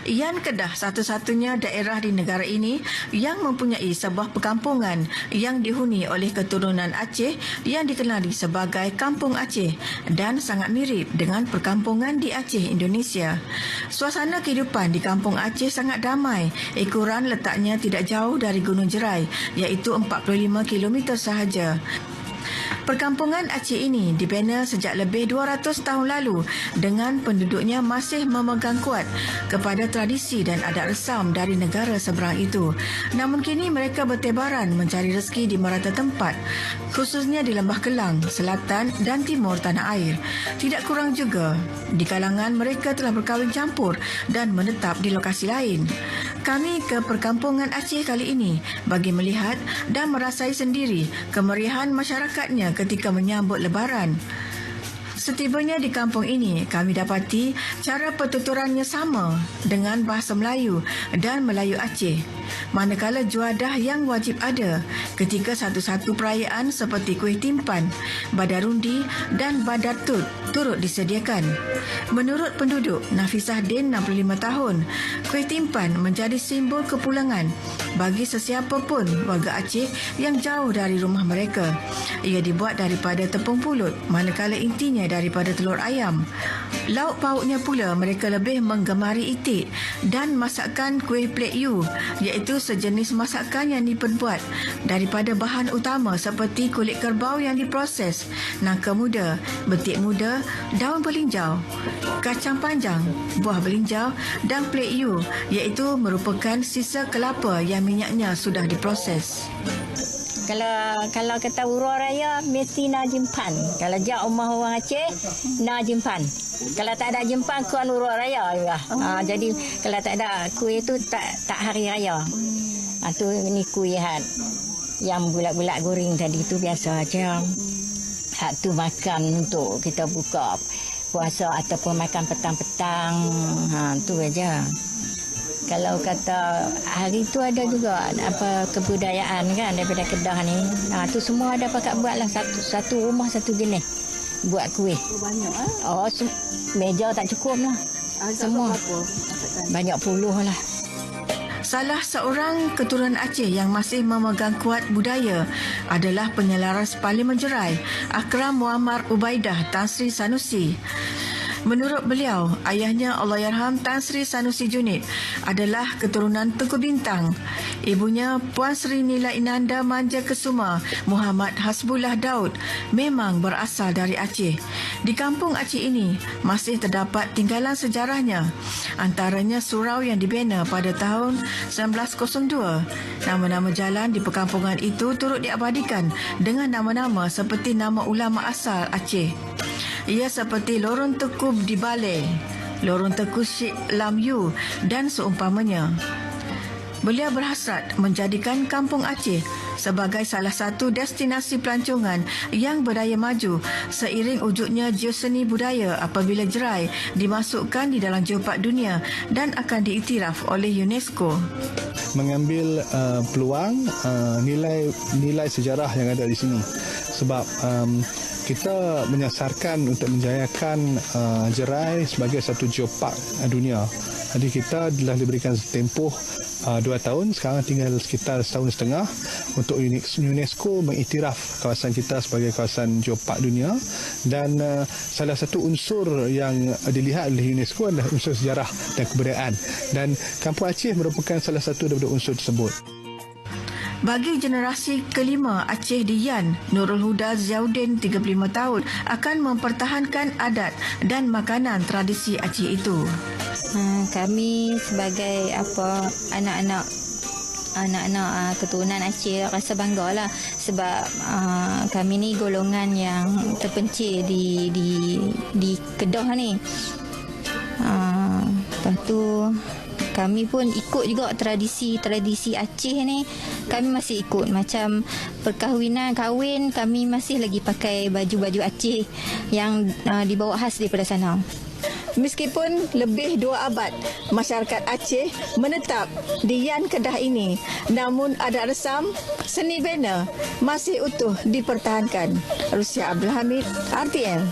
Yan Kedah satu-satunya daerah di negara ini yang mempunyai sebuah perkampungan yang dihuni oleh keturunan Aceh yang dikenali sebagai Kampung Aceh dan sangat mirip dengan perkampungan di Aceh, Indonesia. Suasana kehidupan di Kampung Aceh sangat damai. Ukuran letaknya tidak jauh dari Gunung Jerai, iaitu 45 km sahaja. Perkampungan Aceh ini dibina sejak lebih 200 tahun lalu dengan penduduknya masih memegang kuat kepada tradisi dan adat resam dari negara seberang itu. Namun kini mereka bertebaran mencari rezeki di merata tempat, khususnya di Lembah Kelang, selatan dan timur tanah air. Tidak kurang juga, di kalangan mereka telah berkahwin campur dan menetap di lokasi lain. Kami ke perkampungan Aceh kali ini bagi melihat dan merasai sendiri kemeriahan masyarakatnya ketika menyambut Lebaran. Setibanya di kampung ini, kami dapati cara pertuturannya sama dengan bahasa Melayu dan Melayu Aceh. Manakala juadah yang wajib ada ketika satu-satu perayaan seperti kuih timpan, badarundi dan badatut turut disediakan. Menurut penduduk Nafisah Din 65 tahun, kuih timpan menjadi simbol kepulangan bagi sesiapa pun warga Aceh yang jauh dari rumah mereka. Ia dibuat daripada tepung pulut, manakala intinya daripada telur ayam. Lauk pauknya pula mereka lebih menggemari itik dan masakan kuih plek yu, iaitu sejenis masakan yang diperbuat daripada bahan utama seperti kulit kerbau yang diproses, nangka muda, betik muda, daun belinjau, kacang panjang, buah belinjau dan plek yu, iaitu merupakan sisa kelapa yang minyaknya sudah diproses. Kalau kata urut raya mesti nak jempan. Kalau jak rumah orang Aceh nak jempan. Kalau tak ada jempan kuan urut raya juga. Jadi kalau tak ada kuih tu tak hari raya. Tu ni kuih yang bulat-bulat goreng tadi tu biasa aja. Hak tu makan untuk kita buka puasa ataupun makan petang-petang. Tu aja. Kalau kata hari tu ada juga apa kebudayaan kan daripada Kedah ni. Tu semua ada pakat buat lah satu rumah satu jenis buat kuih. Banyak meja tak cukup lah. Semua banyak puluh lah. Salah seorang keturunan Aceh yang masih memegang kuat budaya adalah penyelaras Parlimen Jerai, Akram Muammar Ubaidah Tan Sri Sanusi. Menurut beliau, ayahnya Allahyarham Tan Sri Sanusi Junid adalah keturunan Tengku Bintang. Ibunya Puan Sri Nila Inanda Manja Kesuma Muhammad Hasbullah Daud memang berasal dari Aceh. Di kampung Aceh ini masih terdapat tinggalan sejarahnya, antaranya surau yang dibina pada tahun 1902. Nama-nama jalan di perkampungan itu turut diabadikan dengan nama-nama seperti nama ulama asal Aceh. Ia seperti Lorong Tekub di Baleh, Lorong Tekub Syekh Lam Yu dan seumpamanya. Beliau berhasrat menjadikan Kampung Aceh sebagai salah satu destinasi pelancongan yang berdaya maju seiring wujudnya geoseni budaya apabila Jerai dimasukkan di dalam Geopark Dunia dan akan diiktiraf oleh UNESCO. Mengambil peluang nilai sejarah yang ada di sini sebab kita menyasarkan untuk menjayakan Jerai sebagai satu geopark dunia. Jadi kita telah diberikan tempoh 2 tahun, sekarang tinggal sekitar setahun setengah untuk UNESCO mengiktiraf kawasan kita sebagai kawasan geopark dunia. Dan salah satu unsur yang dilihat oleh UNESCO adalah unsur sejarah dan kebudayaan. Dan Kampung Aceh merupakan salah satu daripada unsur tersebut. Bagi generasi kelima Aceh di Yan, Nurul Huda Ziauddin 35 tahun akan mempertahankan adat dan makanan tradisi Aceh itu. Kami sebagai anak-anak keturunan Aceh rasa banggalah sebab kami ni golongan yang terpencil di Kedah ni. Lepas tu kami pun ikut juga tradisi Aceh ni. Kami masih ikut macam kahwin kami masih lagi pakai baju-baju Aceh yang dibawa khas daripada sana. Meskipun lebih 2 abad masyarakat Aceh menetap di Yan Kedah ini, namun adat resam seni bena masih utuh dipertahankan. Rusia Abdul Hamid, RTM.